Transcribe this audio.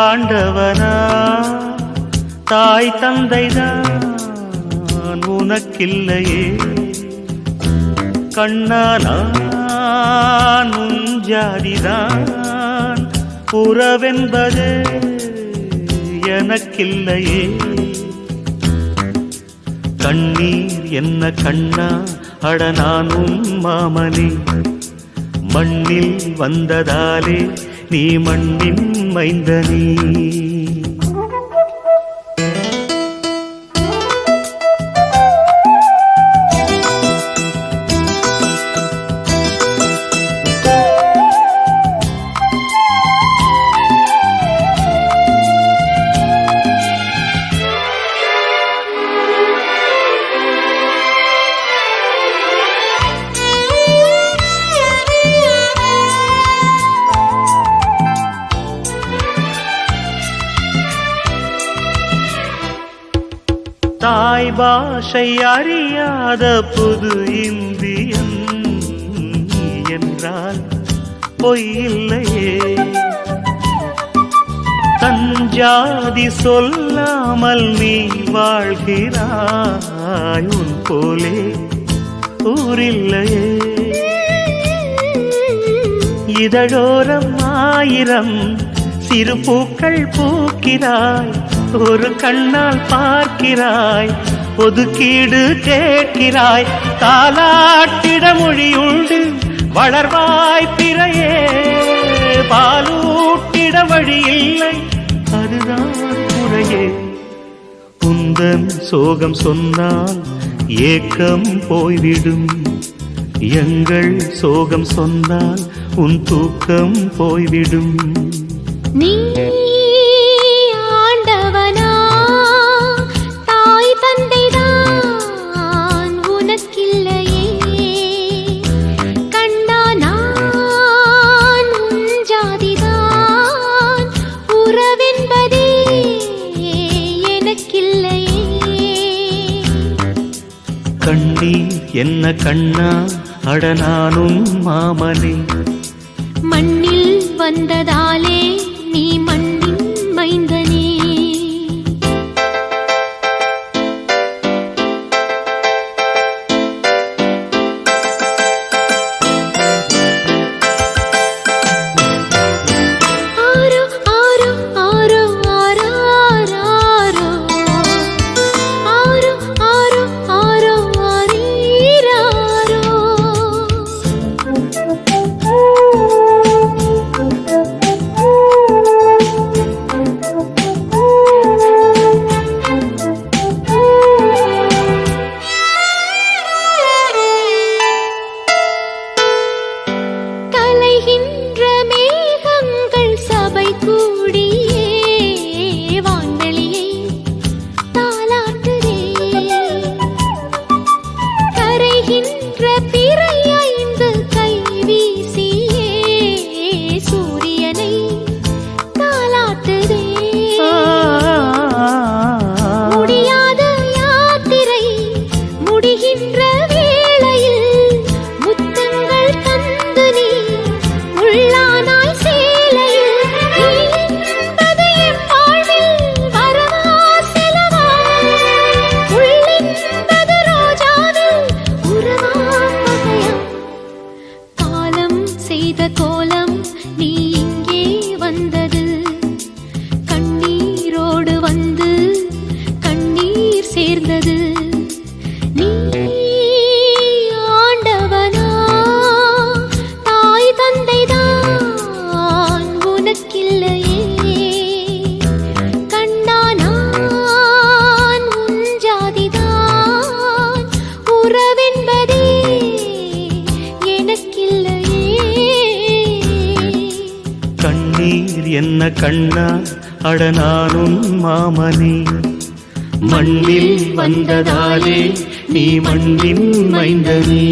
ஆண்டவனா தாய் தந்தைதான் உனக்கில்லையே கண்ணா நான் உன் ஜாதிதான் உறவென்பது எனக்கில்லையே கண்ணீர் என்ன கண்ணா அட நான் உன் மாமனே மண்ணில் வந்ததாலே நீ மண்ணின் மைந்தனே தாய் பாஷை அறியாத புது இந்தியன் என்றால் பொய்யில்லையே தஞ்சாதி சொல்லாமல் நீ வாழ்கிறாய் உன் போலே ஊரில்லையே இதழோரம் ஆயிரம் சிறு பூக்கள் பூக்கிறாய் ஒரு கண்ணால் பார்க்கிறாய் ஒதுக்கீடு கேட்கிறாய் தாலாட்டிட மொழியுண்டு வளர்வாய் பிறையே பாலூட்டிட வழி இல்லை அதுதான் முறையே உந்தன் சோகம் சொன்னால் ஏக்கம் போய்விடும் எங்கள் சோகம் சொன்னால் உன் தூக்கம் போய்விடும் நீ கண்ணீர் என்ன கண்ணா அட நானும் மாமனே மண்ணில் வந்ததாலே நீ மண்ணின் மைந்தனே கோலம் நீ இங்கே வந்தது கண்ணீரோடு வந்து கண்ணீர் சேர்ந்தது நீ ஆண்டவனா தாய் தந்தைதான் உனக்கில்லையே கண்ணா நான் உன் ஜாதிதான் உறவென்பதே எனக்கில்லை கண்ணீர் என்ன கண்ணா அட நானும் மாமனே மண்ணில் வந்ததாலே நீ மண்ணின் மைந்தனே